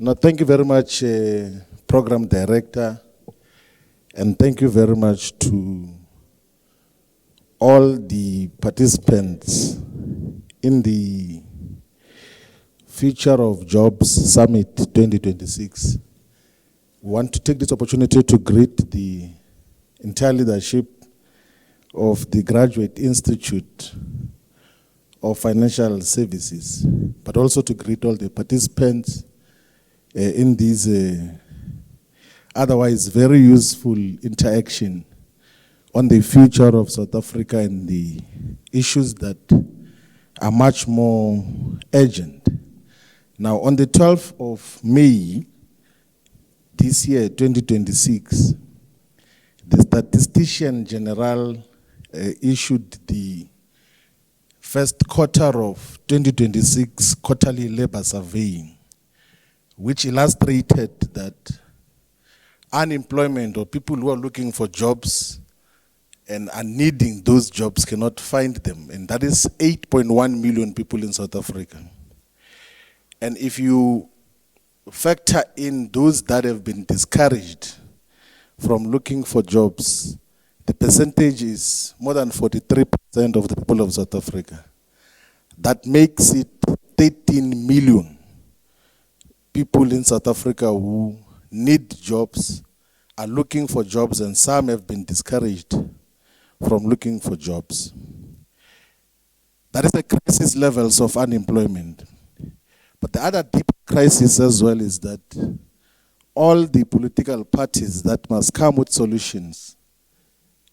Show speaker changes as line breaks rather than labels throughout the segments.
No, thank you very much, Program Director, and thank you very much to all the participants in the Future of Jobs Summit 2026. We want to take this opportunity to greet the entire leadership of the Graduate Institute of Financial Services, but also to greet all the participants in this otherwise very useful interaction on the future of South Africa and the issues that are much more urgent. Now, on the 12th of May this year, 2026, the Statistician General issued the first quarter of 2026 quarterly labor survey, which illustrated that unemployment, or people who are looking for jobs and are needing those jobs, cannot find them. And that is 8.1 million people in South Africa. And if you factor in those that have been discouraged from looking for jobs, the percentage is more than 43% of the people of South Africa. That makes it 13 million people in South Africa who need jobs, are looking for jobs, and some have been discouraged from looking for jobs. That is the crisis levels of unemployment. But the other deep crisis as well is that all the political parties that must come with solutions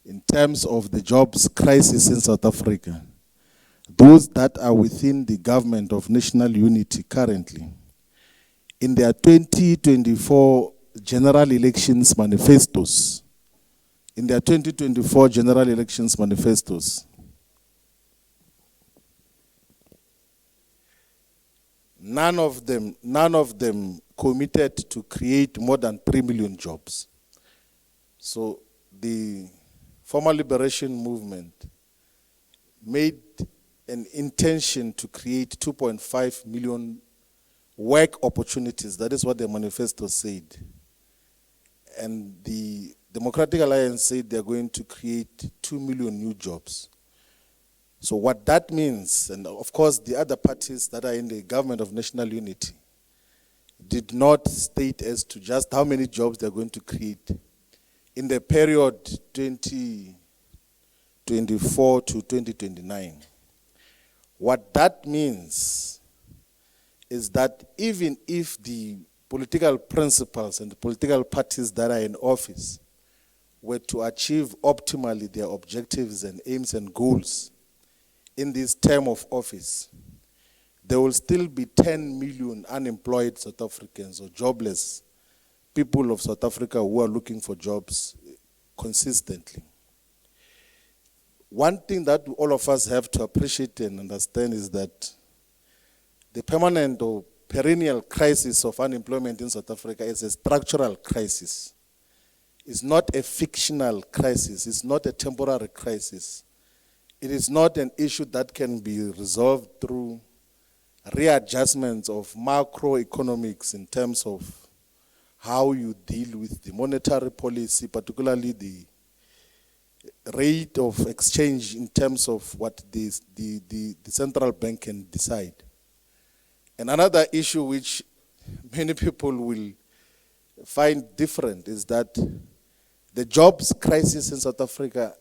in terms of the jobs crisis in South Africa, those that are within the government of national unity currently, in their 2024 general elections manifestos, none of them committed to create more than 3 million jobs. So the former liberation movement made an intention to create 2.5 million work opportunities. That is what the manifesto said. And the Democratic Alliance said they're going to create 2 million new jobs. So what that means, and of course the other parties that are in the government of national unity did not state as to just how many jobs they're going to create in the period 2024 to 2029. What that means is that even if the political principles and the political parties that are in office were to achieve optimally their objectives and aims and goals in this term of office, there will still be 10 million unemployed South Africans or jobless people of South Africa who are looking for jobs consistently. One thing that all of us have to appreciate and understand is that the permanent or perennial crisis of unemployment in South Africa is a structural crisis. It's not a fictional crisis. It's not a temporary crisis. It is not an issue that can be resolved through readjustments of macroeconomics in terms of how you deal with the monetary policy, particularly the rate of exchange in terms of what the central bank can decide. And another issue which many people will find different is that the jobs crisis in South Africa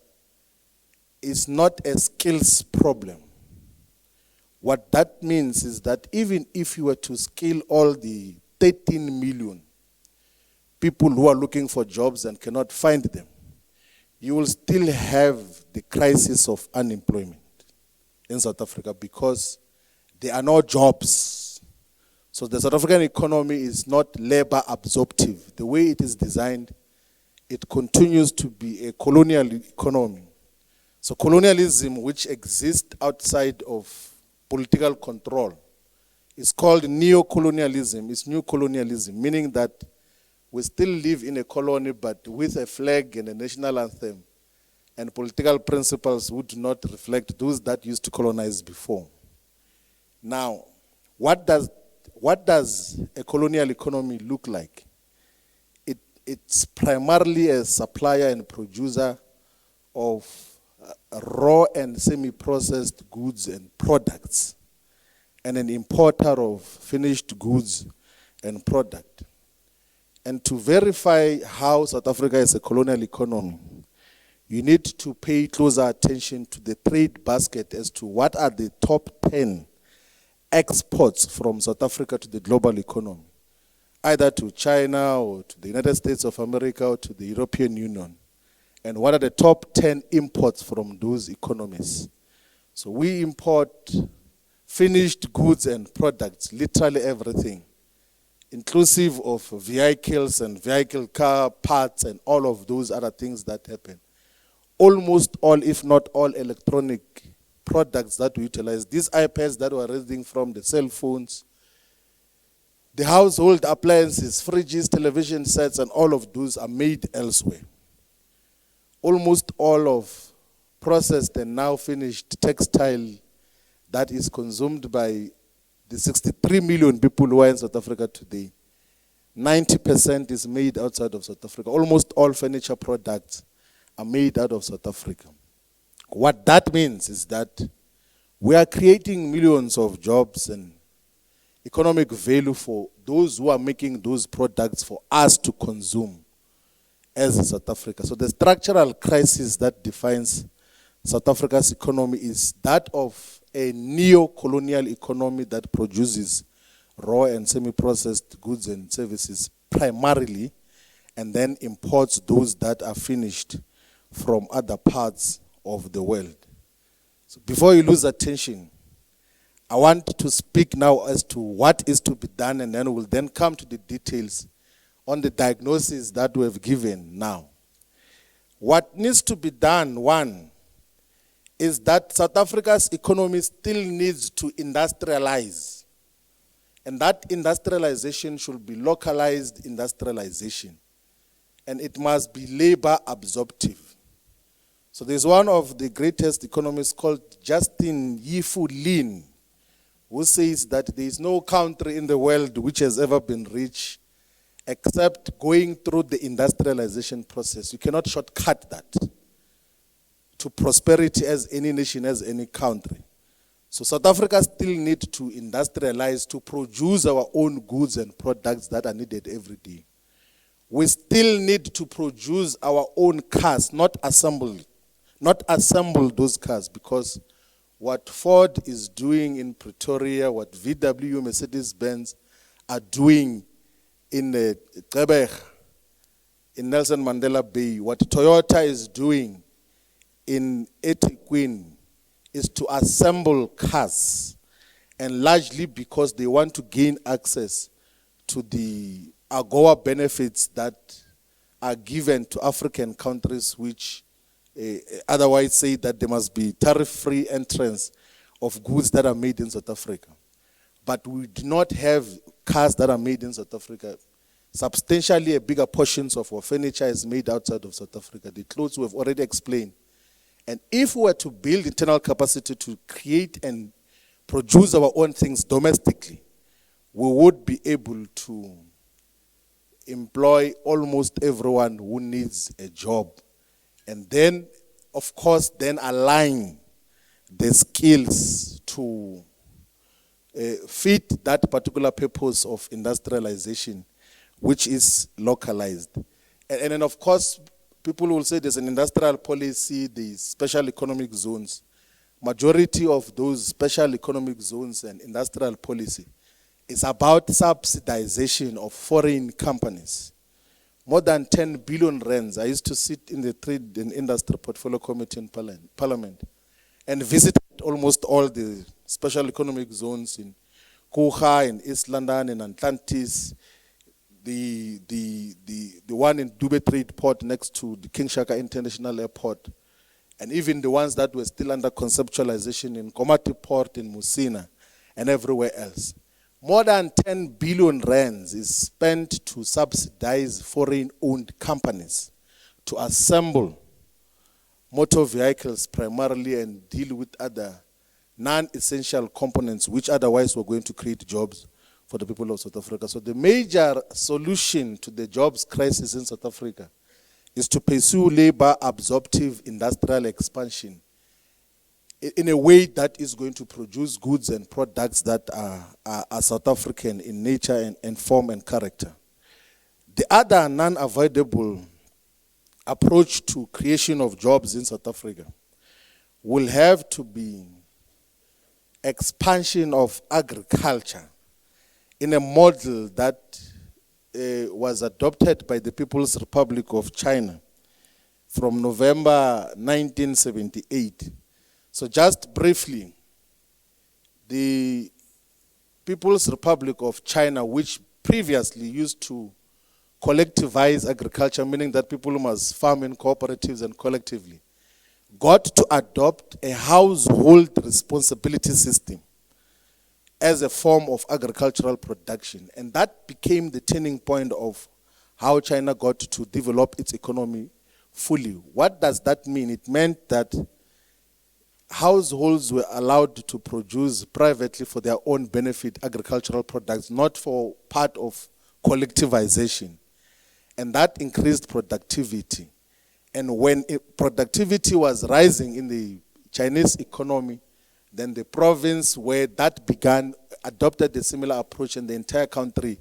is not a skills problem. What that means is that even if you were to skill all the 13 million people who are looking for jobs and cannot find them, you will still have the crisis of unemployment in South Africa because there are no jobs. So the South African economy is not labor absorptive. The way it is designed, it continues to be a colonial economy. So colonialism, which exists outside of political control, is called neo-colonialism. It's new colonialism, meaning that we still live in a colony, but with a flag and a national anthem and political principles who do not reflect those that used to colonize before. Now, what what does a colonial economy look like? It's primarily a supplier and producer of raw and semi-processed goods and products, and an importer of finished goods and product. And to verify how South Africa is a colonial economy, you need to pay closer attention to the trade basket as to what are the top 10 exports from South Africa to the global economy, either to China or to the United States of America or to the European Union. And what are the top 10 imports from those economies? So we import finished goods and products, literally everything, inclusive of vehicles and vehicle car parts and all of those other things that happen. Almost all, if not all, electronic products that we utilize, these iPads that were reading from, the cell phones, the household appliances, fridges, television sets, and all of those are made elsewhere. Almost all of processed and now finished textile that is consumed by the 63 million people who are in South Africa today, 90% is made outside of South Africa. Almost all furniture products are made out of South Africa. What that means is that we are creating millions of jobs and economic value for those who are making those products for us to consume as South Africa. So the structural crisis that defines South Africa's economy is that of a neo-colonial economy that produces raw and semi-processed goods and services primarily, and then imports those that are finished from other parts of the world. So before you lose attention, I want to speak now as to what is to be done, and then we'll then come to the details on the diagnosis that we have given now. What needs to be done, one, is that South Africa's economy still needs to industrialize. And that industrialization should be localized industrialization. And it must be labor absorptive. So there's one of the greatest economists called Justin Yifu Lin, who says that there is no country in the world which has ever been rich except going through the industrialization process. You cannot shortcut that to prosperity as any nation, as any country. So South Africa still needs to industrialize to produce our own goods and products that are needed every day. We still need to produce our own cars, not assemble those cars, because what Ford is doing in Pretoria, what VW, Mercedes-Benz are doing in Gqeberha, in Nelson Mandela Bay, what Toyota is doing in eThekwini is to assemble cars, and largely because they want to gain access to the AGOA benefits that are given to African countries which otherwise say that there must be tariff-free entrance of goods that are made in South Africa. But we do not have cars that are made in South Africa. Substantially a bigger portions of our furniture is made outside of South Africa. The clothes we have already explained. And if we were to build internal capacity to create and produce our own things domestically, we would be able to employ almost everyone who needs a job. And then, of course, then align the skills to fit that particular purpose of industrialization, which is localized. And then, of course, people will say there's an industrial policy, the special economic zones. Majority of those special economic zones and industrial policy is about subsidization of foreign companies. More than 10 billion rands. I used to sit in the Trade and Industry Portfolio Committee in Parliament and visited almost all the special economic zones in Kucha, in East London, in Atlantis, the one in Dube Trade Port next to the King Shaka International Airport, and even the ones that were still under conceptualization in Komati Port, in Musina, and everywhere else. More than 10 billion rands is spent to subsidize foreign-owned companies to assemble motor vehicles primarily and deal with other non-essential components which otherwise were going to create jobs for the people of South Africa. So the major solution to the jobs crisis in South Africa is to pursue labor-absorptive industrial expansion in a way that is going to produce goods and products that are South African in nature and form and character. The other non-avoidable approach to creation of jobs in South Africa will have to be expansion of agriculture in a model that was adopted by the People's Republic of China from November 1978. So just briefly, the People's Republic of China, which previously used to collectivize agriculture, meaning that people must farm in cooperatives and collectively, got to adopt a household responsibility system as a form of agricultural production. And that became the turning point of how China got to develop its economy fully. What does that mean? It meant that households were allowed to produce privately for their own benefit agricultural products, not for part of collectivization. And that increased productivity. And when productivity was rising in the Chinese economy, then the province where that began adopted a similar approach, and the entire country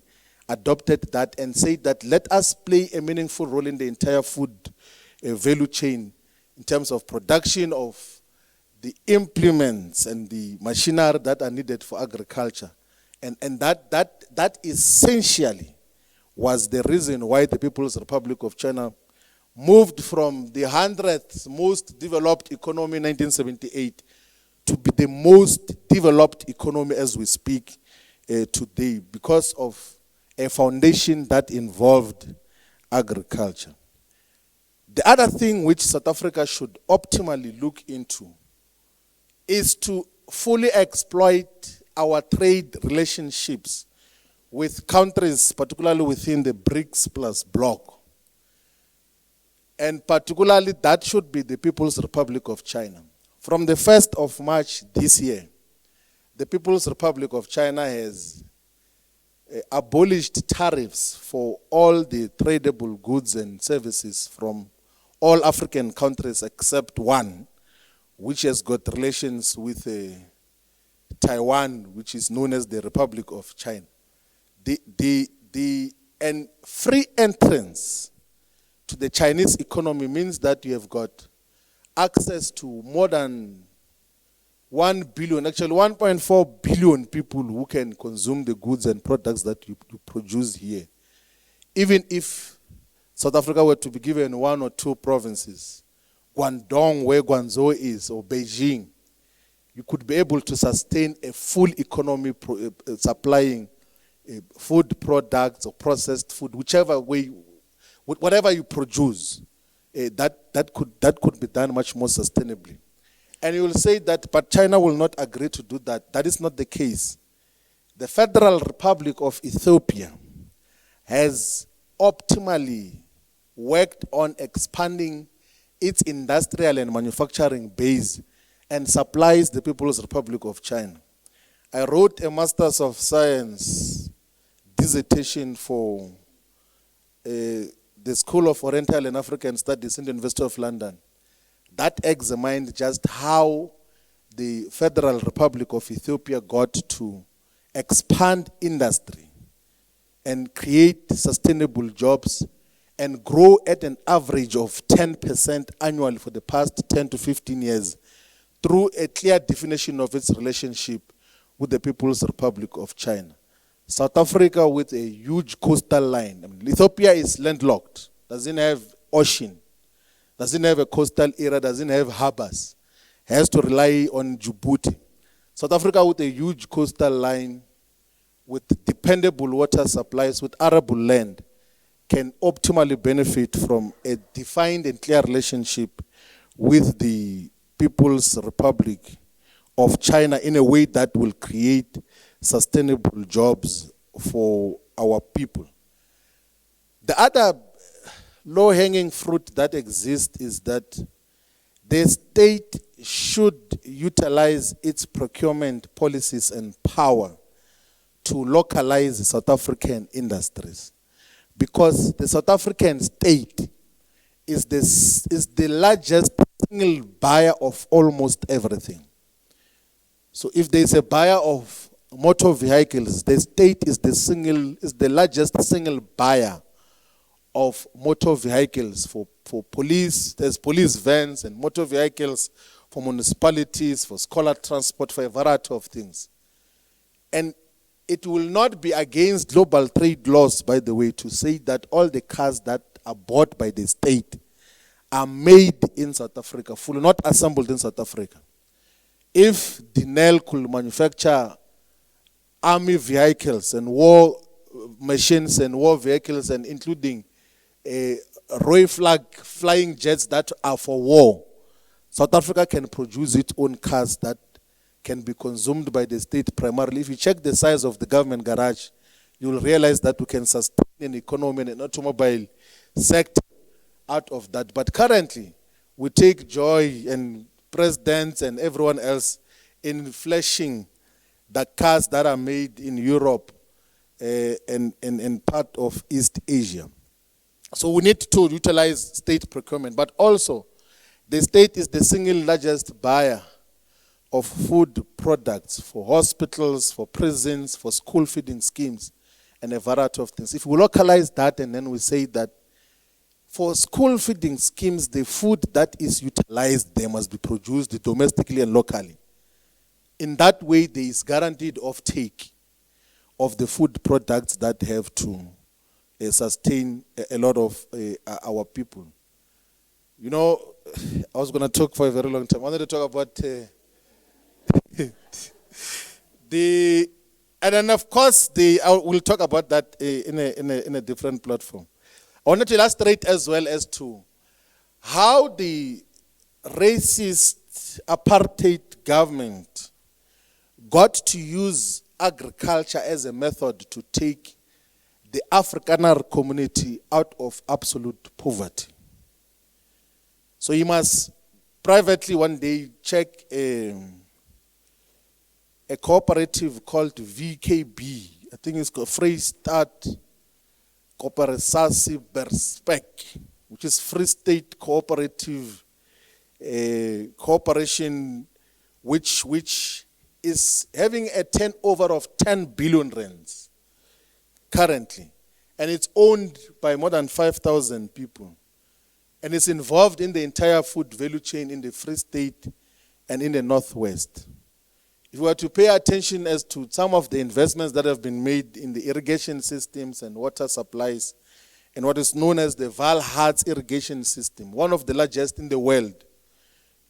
adopted that and said that let us play a meaningful role in the entire food value chain in terms of production of the implements and the machinery that are needed for agriculture. And that essentially was the reason why the People's Republic of China moved from the 100th most developed economy in 1978 to be the most developed economy as we speak today, because of a foundation that involved agriculture. The other thing which South Africa should optimally look into is to fully exploit our trade relationships with countries, particularly within the BRICS plus bloc. And particularly that should be the People's Republic of China. From the 1st of March this year, the People's Republic of China has abolished tariffs for all the tradable goods and services from all African countries except one, which has got relations with Taiwan, which is known as the Republic of China. And free entrance to the Chinese economy means that you have got access to more than 1 billion, actually 1.4 billion people who can consume the goods and products that you produce here. Even if South Africa were to be given 1 or 2 provinces, Guangdong, where Guangzhou is, or Beijing, you could be able to sustain a full economy supplying food products or processed food, whichever way, whatever you produce, that could be done much more sustainably. And you will say that, but China will not agree to do that. That is not the case. The Federal Republic of Ethiopia has optimally worked on expanding its industrial and manufacturing base and supplies the People's Republic of China. I wrote a Master's of Science dissertation for the School of Oriental and African Studies in the University of London that examined just how the Federal Republic of Ethiopia got to expand industry and create sustainable jobs and grow at an average of 10% annually for the past 10 to 15 years through a clear definition of its relationship with the People's Republic of China. South Africa, with a huge coastal line. Ethiopia is landlocked, doesn't have ocean, doesn't have a coastal area, doesn't have harbors, has to rely on Djibouti. South Africa, with a huge coastal line, with dependable water supplies, with arable land, can optimally benefit from a defined and clear relationship with the People's Republic of China in a way that will create sustainable jobs for our people. The other low-hanging fruit that exists is that the state should utilize its procurement policies and power to localize South African industries, because the South African state is the largest single buyer of almost everything. So if there is a buyer of motor vehicles, the state is the largest single buyer of motor vehicles for police. There's police vans and motor vehicles for municipalities, for scholar transport, for a variety of things. And it will not be against global trade laws, by the way, to say that all the cars that are bought by the state are made in South Africa, fully not assembled in South Africa. If Denel could manufacture army vehicles and war machines and war vehicles, and including Roy flag flying jets that are for war, South Africa can produce its own cars that can be consumed by the state primarily. If you check the size of the government garage, you will realize that we can sustain an economy and an automobile sector out of that. But currently, we take joy, and presidents and everyone else, in flashing the cars that are made in Europe and part of East Asia. So we need to utilize state procurement, but also the state is the single largest buyer of food products for hospitals, for prisons, for school feeding schemes, and a variety of things. If we localize that and then we say that for school feeding schemes, the food that is utilized there must be produced domestically and locally. In that way, there is guaranteed offtake of the food products that have to sustain a lot of our people. You know, I was going to talk for a very long time. I wanted to talk about and then of course we'll talk about that in a different platform. I wanted to illustrate as well as to how the racist apartheid government got to use agriculture as a method to take the Afrikaner community out of absolute poverty. So you must privately one day check a cooperative called VKB. I think it's called Vrystaat Coöperasie Berspek, which is Free State Cooperative Corporation, which is having a turnover of 10 billion rands currently. And it's owned by more than 5,000 people. And it's involved in the entire food value chain in the Free State and in the Northwest. If we were to pay attention as to some of the investments that have been made in the irrigation systems and water supplies and what is known as the Valhards irrigation system, one of the largest in the world,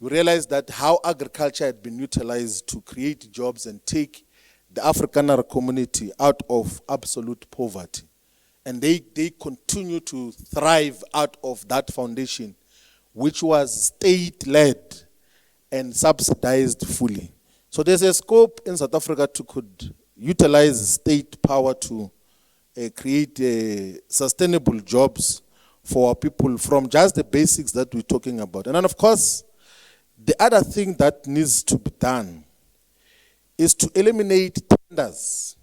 you realize that how agriculture had been utilized to create jobs and take the Afrikaner community out of absolute poverty. And they continue to thrive out of that foundation, which was state-led and subsidized fully. So there's a scope in South Africa to could utilize state power to create sustainable jobs for our people from just the basics that we're talking about. And then, of course, the other thing that needs to be done is to eliminate tenders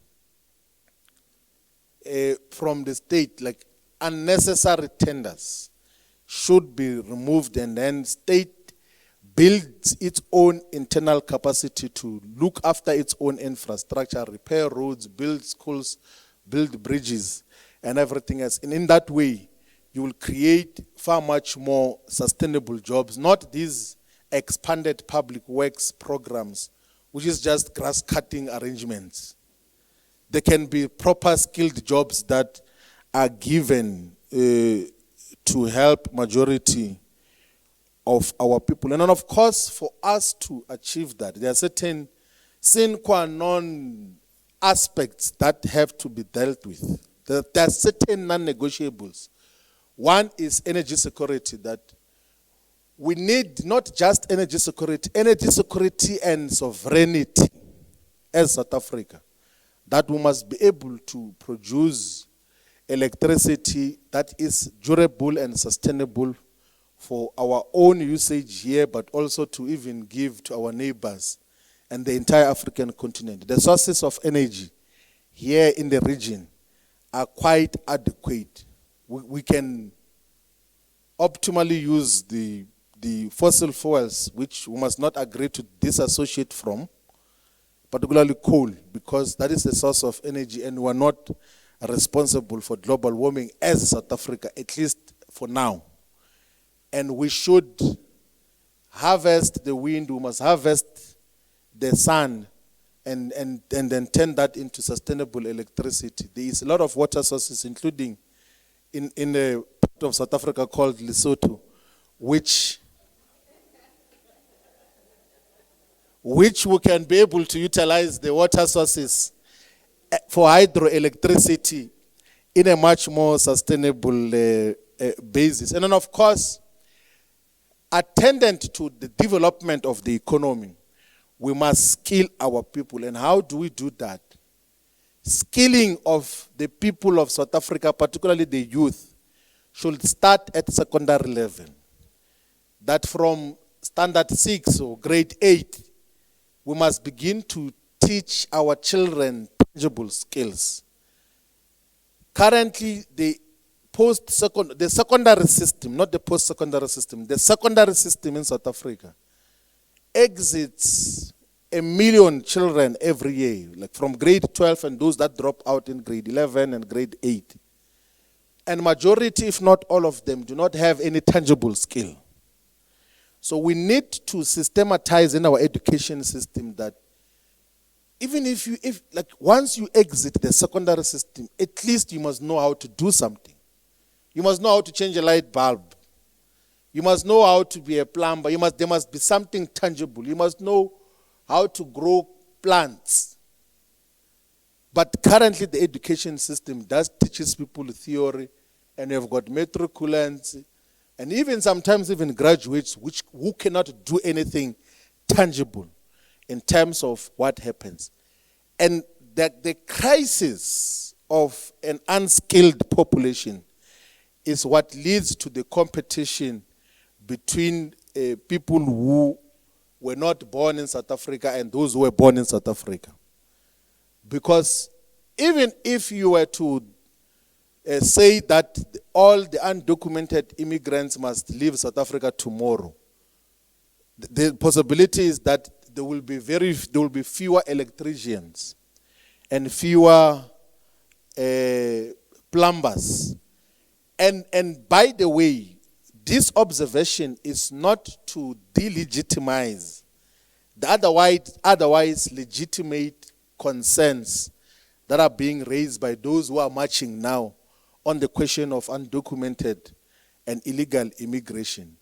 from the state, like unnecessary tenders should be removed, and then state builds its own internal capacity to look after its own infrastructure, repair roads, build schools, build bridges, and everything else. And in that way, you will create far much more sustainable jobs, not these expanded public works programs, which is just grass-cutting arrangements. There can be proper skilled jobs that are given to help majority of our people. And then, of course, for us to achieve that, there are certain sine qua non aspects that have to be dealt with. There are certain non-negotiables. One is energy security, that we need not just energy security and sovereignty as South Africa, that we must be able to produce electricity that is durable and sustainable for our own usage here, but also to even give to our neighbors and the entire African continent. The sources of energy here in the region are quite adequate. We can optimally use the fossil fuels, which we must not agree to disassociate from, particularly coal, because that is the source of energy, and we are not responsible for global warming as South Africa, at least for now. And we should harvest the wind, we must harvest the sun, and then turn that into sustainable electricity. There is a lot of water sources, including in a part of South Africa called Lesotho, which we can be able to utilize the water sources for hydroelectricity in a much more sustainable basis. And then, of course, attendant to the development of the economy, we must skill our people. And how do we do that? Skilling of the people of South Africa, particularly the youth, should start at secondary level. That from standard 6 or grade 8, we must begin to teach our children tangible skills. Currently, the secondary system, not the post-secondary system, the secondary system in South Africa exits 1 million children every year, like from grade 12 and those that drop out in grade 11 and grade 8. And majority, if not all of them, do not have any tangible skill. So we need to systematize in our education system that even if once you exit the secondary system, at least you must know how to do something. You must know how to change a light bulb. You must know how to be a plumber. There must be something tangible. You must know how to grow plants. But currently the education system does teaches people theory, and you've got matriculants, and even sometimes even graduates who cannot do anything tangible in terms of what happens. And that the crisis of an unskilled population is what leads to the competition between people who were not born in South Africa and those who were born in South Africa. Because even if you were to say that all the undocumented immigrants must leave South Africa tomorrow, the possibility is that there will be fewer electricians and fewer plumbers. And by the way, this observation is not to delegitimize the otherwise legitimate concerns that are being raised by those who are marching now on the question of undocumented and illegal immigration.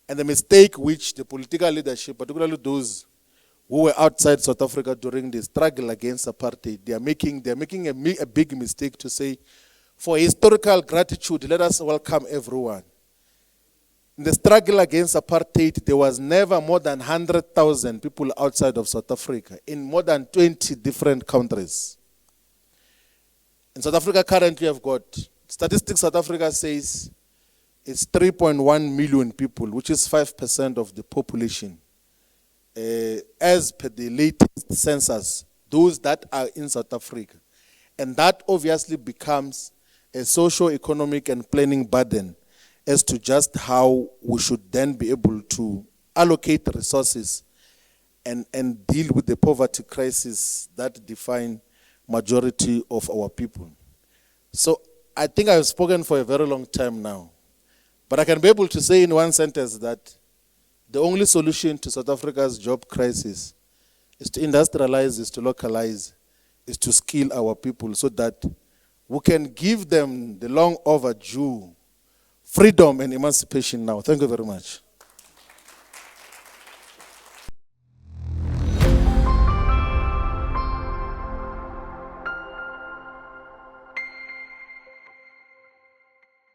And the mistake which the political leadership, particularly those who were outside South Africa during the struggle against apartheid, they are making a big mistake to say, for historical gratitude, let us welcome everyone. In the struggle against apartheid, there was never more than 100,000 people outside of South Africa in more than 20 different countries. In South Africa currently, I've got statistics. South Africa says it's 3.1 million people, which is 5% of the population. As per the latest census, those that are in South Africa. And that obviously becomes a socio-economic and planning burden as to just how we should then be able to allocate resources and deal with the poverty crisis that define majority of our people. So I think I've spoken for a very long time now, but I can be able to say in one sentence that the only solution to South Africa's job crisis is to industrialize, is to localize, is to skill our people so that we can give them the long overdue freedom and emancipation now. Thank you very much.